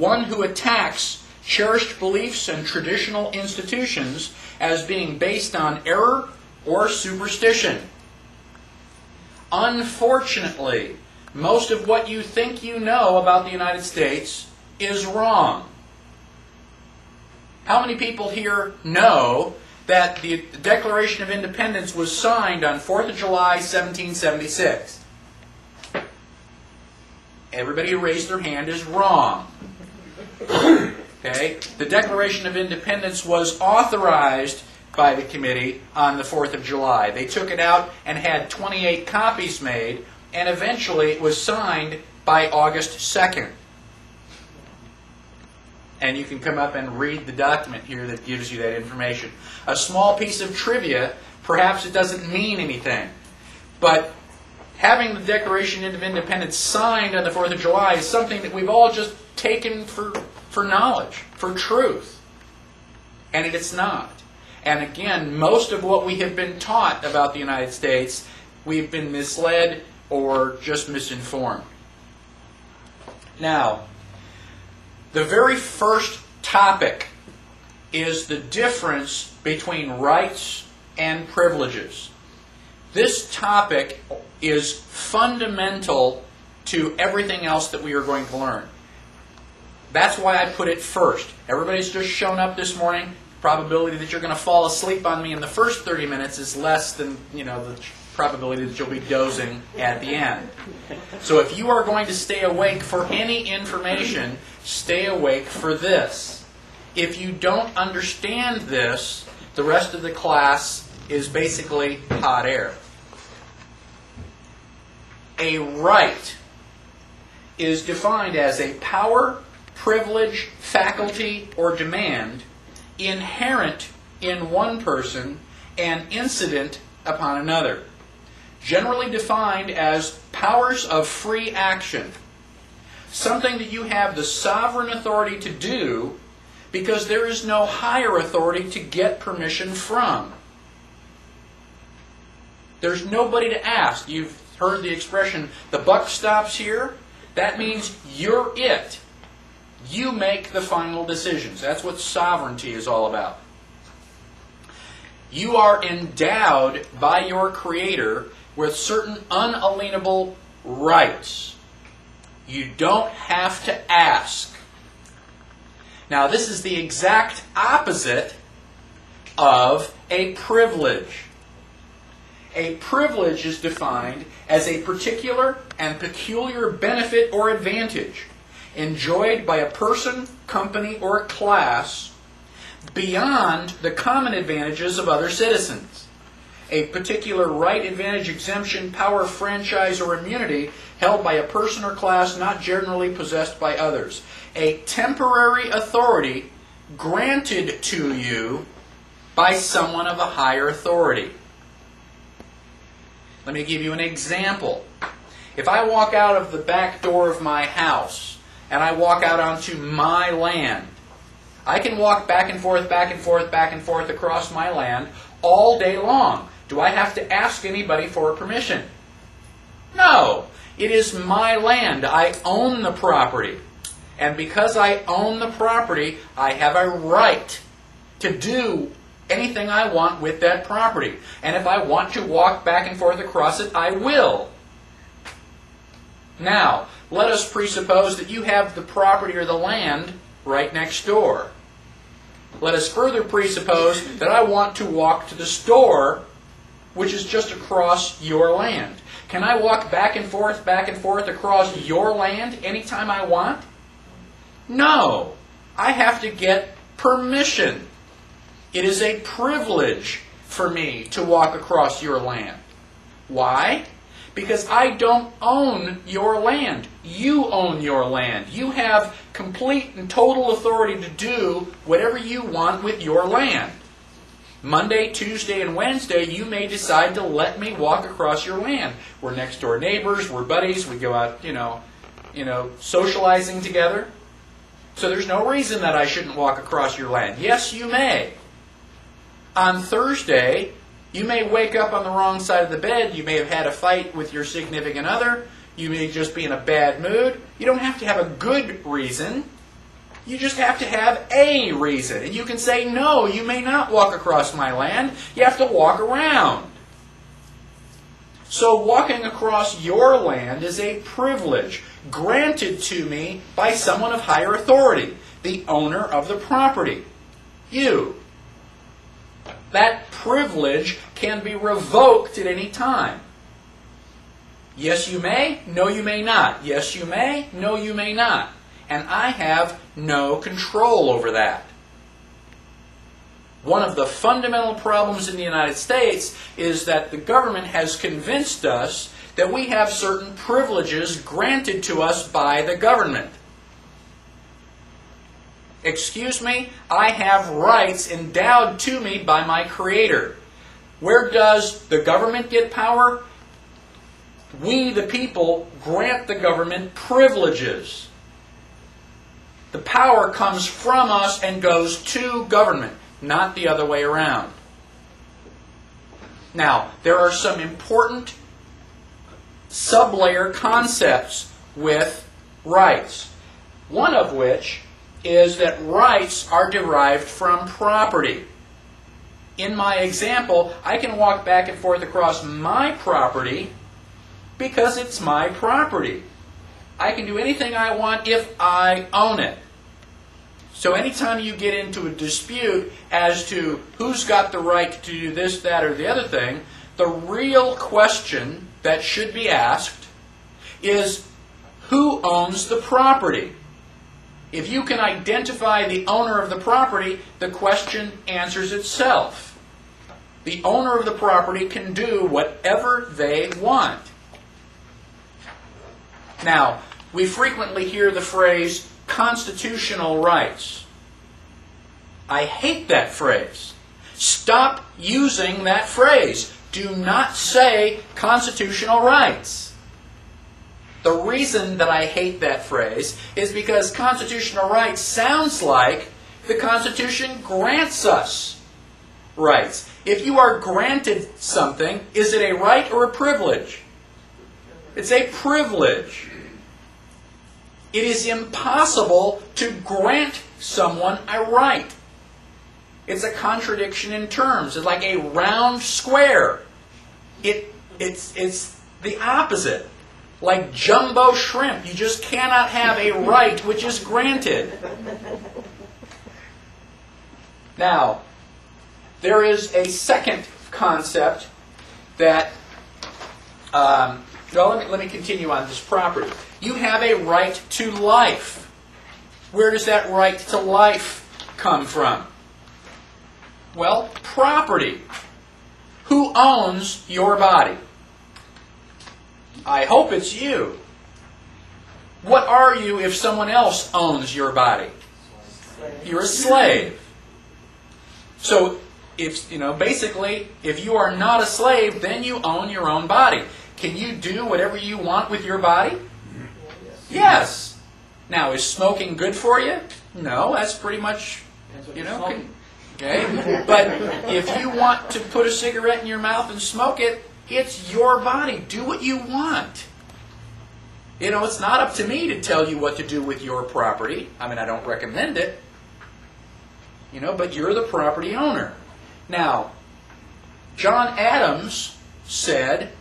one who attacks cherished beliefs and traditional institutions as being based on error or superstition. Unfortunately, most of what you think you know about the United States is wrong. How many people here know that the Declaration of Independence was signed on 4th of July, 1776? Everybody who raised their hand is wrong. Okay? The Declaration of Independence was authorized by the committee on the 4th of July. They took it out and had 28 copies made, and eventually it was signed by August 2nd. And you can come up and read the document here that gives you that information. A small piece of trivia, perhaps it doesn't mean anything, but having the Declaration of Independence signed on the 4th of July is something that we've all just taken for knowledge, for truth. And it's not. And again, most of what we have been taught about the United States, we've been misled or just misinformed. Now, the very first topic is the difference between rights and privileges. This topic is fundamental to everything else that we are going to learn. That's why I put it first. Everybody's just shown up this morning. Probability that you're going to fall asleep on me in the first 30 minutes is less than, the probability that you'll be dozing at the end. So if you are going to stay awake for any information, stay awake for this. If you don't understand this, the rest of the class is basically hot air. A right is defined as a power, privilege, faculty, or demand inherent in one person and incident upon another. Generally defined as powers of free action. Something that you have the sovereign authority to do because there is no higher authority to get permission from. There's nobody to ask. You've heard the expression, the buck stops here. That means you're it. You make the final decisions. That's what sovereignty is all about. You are endowed by your Creator with certain unalienable rights. You don't have to ask. Now, this is the exact opposite of a privilege. A privilege is defined as a particular and peculiar benefit or advantage enjoyed by a person, company, or class beyond the common advantages of other citizens. A particular right, advantage, exemption, power, franchise, or immunity held by a person or class not generally possessed by others. A temporary authority granted to you by someone of a higher authority. Let me give you an example. If I walk out of the back door of my house and I walk out onto my land, I can walk back and forth, back and forth, back and forth across my land all day long. Do I have to ask anybody for permission? No. It is my land. I own the property. And because I own the property, I have a right to do anything I want with that property. And if I want to walk back and forth across it, I will. Now, let us presuppose that you have the property or the land right next door. Let us further presuppose that I want to walk to the store, which is just across your land. Can I walk back and forth across your land anytime I want? No. I have to get permission. It is a privilege for me to walk across your land. Why? Because I don't own your land. You own your land. You have complete and total authority to do whatever you want with your land. Monday, Tuesday, and Wednesday, you may decide to let me walk across your land. We're next door neighbors, we're buddies, we go out, socializing together. So there's no reason that I shouldn't walk across your land. Yes, you may. On Thursday, you may wake up on the wrong side of the bed. You may have had a fight with your significant other. You may just be in a bad mood. You don't have to have a good reason. You just have to have a reason. And you can say, no, you may not walk across my land. You have to walk around. So walking across your land is a privilege granted to me by someone of higher authority, the owner of the property, you. That privilege can be revoked at any time. Yes, you may. No, you may not. Yes, you may. No, you may not. And I have no control over that. One of the fundamental problems in the United States is that the government has convinced us that we have certain privileges granted to us by the government. Excuse me, I have rights endowed to me by my Creator. Where does the government get power? We, the people, grant the government privileges. The power comes from us and goes to government, not the other way around. Now, there are some important sub-layer concepts with rights. One of which is that rights are derived from property. In my example, I can walk back and forth across my property because it's my property. I can do anything I want if I own it. So anytime you get into a dispute as to who's got the right to do this, that, or the other thing, the real question that should be asked is, who owns the property? If you can identify the owner of the property, the question answers itself. The owner of the property can do whatever they want. Now, we frequently hear the phrase, constitutional rights. I hate that phrase. Stop using that phrase. Do not say constitutional rights. The reason that I hate that phrase is because constitutional rights sounds like the Constitution grants us rights. If you are granted something, is it a right or a privilege? It's a privilege. It is impossible to grant someone a right. It's a contradiction in terms. It's like a round square. It's the opposite. Like jumbo shrimp. You just cannot have a right which is granted. Now, there is a second concept that, let me continue on this property. You have a right to life. Where does that right to life come from? Well, property. Who owns your body? I hope it's you. What are you if someone else owns your body? You're a slave. So, basically, if you are not a slave, then you own your own body. Can you do whatever you want with your body? Yes. Now, is smoking good for you? No, that's pretty much, okay. But if you want to put a cigarette in your mouth and smoke it, it's your body. Do what you want. It's not up to me to tell you what to do with your property. I don't recommend it. But you're the property owner. Now, John Adams said,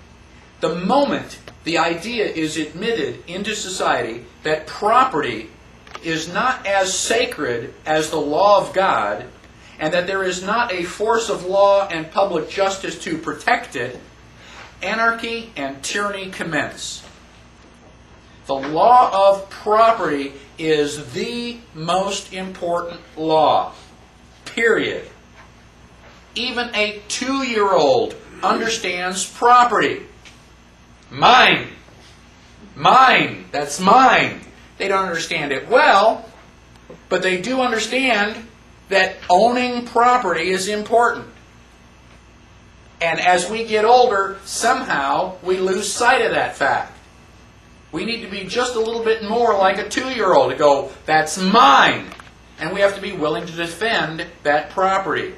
the moment the idea is admitted into society that property is not as sacred as the law of God, and that there is not a force of law and public justice to protect it, anarchy and tyranny commence. The law of property is the most important law. Period. Even a 2-year-old understands property. Mine. Mine. That's mine. They don't understand it well, but they do understand that owning property is important. And as we get older, somehow we lose sight of that fact. We need to be just a little bit more like a 2-year-old to go, that's mine. And we have to be willing to defend that property.